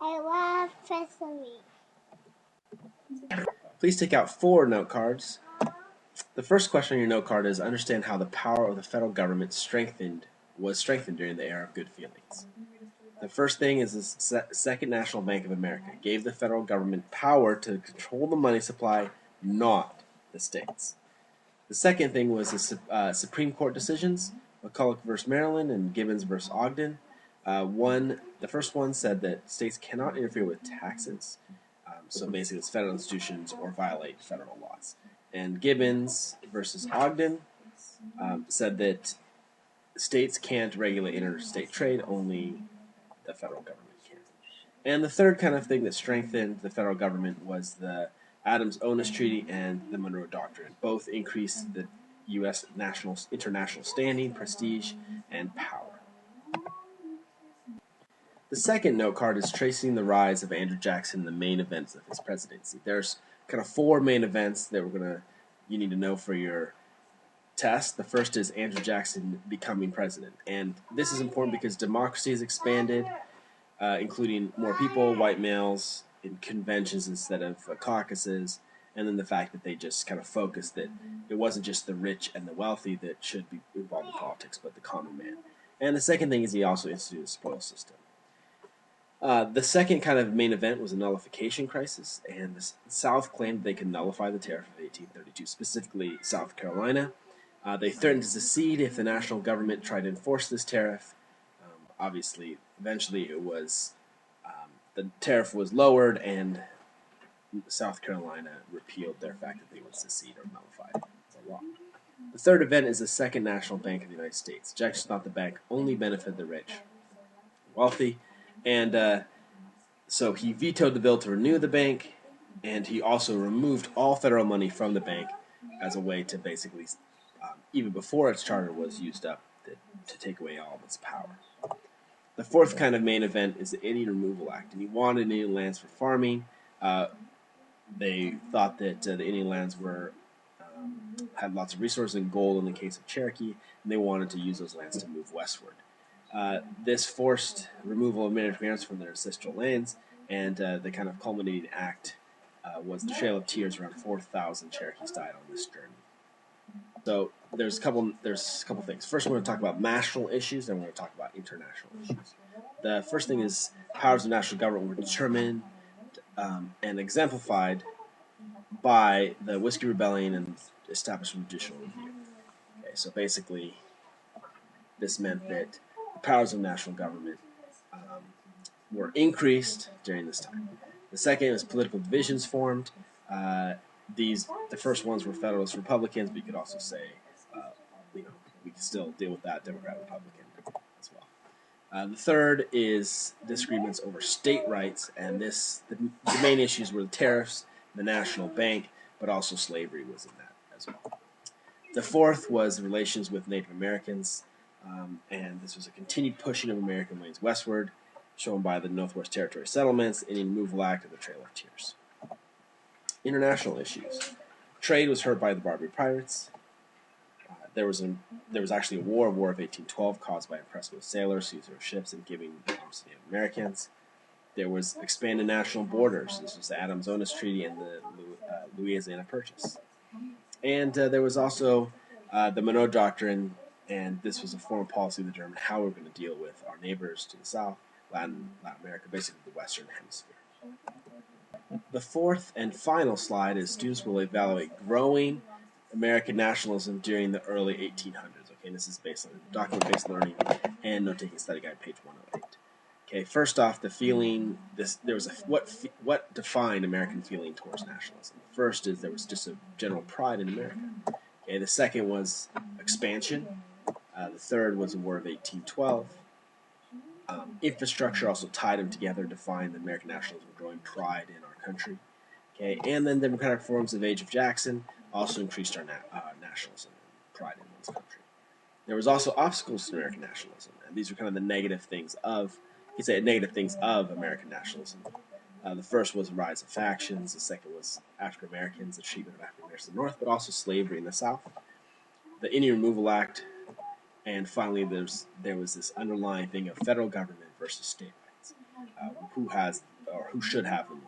I love Sesame. Please take out 4 note cards. The first question on your note card is understand how the power of the federal government was strengthened during the era of good feelings. The first thing is the Second National Bank of America gave the federal government power to control the money supply, not the states. The second thing was the Supreme Court decisions, McCulloch versus Maryland and Gibbons versus Ogden. The first one said that states cannot interfere with taxes, so basically it's federal institutions or violate federal laws. And Gibbons versus Ogden said that states can't regulate interstate trade, only the federal government can. And the third kind of thing that strengthened the federal government was the Adams-Onis Treaty and the Monroe Doctrine. Both increased the U.S. international standing, prestige, and power. The second note card is tracing the rise of Andrew Jackson and the main events of his presidency. There's kind of 4 main events that you need to know for your test. The first is Andrew Jackson becoming president. And this is important because democracy has expanded, including more people, white males, in conventions instead of caucuses, and then the fact that they just kind of focused that it wasn't just the rich and the wealthy that should be involved in politics, but the common man. And the second thing is he also instituted a spoils system. The second kind of main event was a nullification crisis, and the South claimed they could nullify the tariff of 1832, specifically South Carolina. They threatened to secede if the national government tried to enforce this tariff. Obviously, eventually it was the tariff was lowered, and South Carolina repealed their fact that they would secede or nullify the law. The third event is the Second National Bank of the United States. Jackson thought the bank only benefited the rich and wealthy, and so he vetoed the bill to renew the bank, and he also removed all federal money from the bank as a way to basically, even before its charter was used up, to take away all of its power. The fourth kind of main event is the Indian Removal Act, and he wanted Indian lands for farming. They thought that the Indian lands had lots of resources and gold in the case of Cherokee, and they wanted to use those lands to move westward. This forced removal of Native Americans from their ancestral lands, and the kind of culminating act was the Trail of Tears. Around 4,000 Cherokees died on this journey. So there's a couple things. First, we're going to talk about national issues, then we're going to talk about international issues. The first thing is powers of national government were determined and exemplified by the Whiskey Rebellion and establishment of judicial review. Okay, so basically, this meant that the powers of national government were increased during this time. The second is political divisions formed. The first ones were Federalist Republicans, but you could also say, we can still deal with that, Democrat Republican as well. The third is disagreements over state rights, and the main issues were the tariffs, the national bank, but also slavery was in that as well. The fourth was relations with Native Americans, and this was a continued pushing of American lands westward, shown by the Northwest Territory settlements, Indian Removal Act, and the Trail of Tears. International issues. Trade was hurt by the Barbary pirates. There was actually a War of 1812 caused by oppressive sailors who used their ships and giving arms to Native Americans. There was expanded national borders. This was the Adams-Onis Treaty and the Louisiana Purchase. And there was also the Monroe Doctrine, and this was a foreign policy that determined how we were going to deal with our neighbors to the south, Latin America, basically the Western Hemisphere. The fourth and final slide is students will evaluate growing American nationalism during the early 1800s. Okay, and this is based on document-based learning and note-taking study guide, page 108. Okay, first off, the feeling. What defined American feeling towards nationalism? The first is there was just a general pride in America. Okay, the second was expansion. The third was the War of 1812. Infrastructure also tied them together, defined the American nationalism, growing pride in our country. Okay, and then democratic reforms of the age of Jackson also increased our nationalism and pride in one's country. There was also obstacles to American nationalism, and these were kind of the negative things of American nationalism. The first was the rise of factions. The second was African Americans, the treatment of African Americans in the North, but also slavery in the South. The Indian Removal Act, and finally there was this underlying thing of federal government versus state rights. Who has or who should have them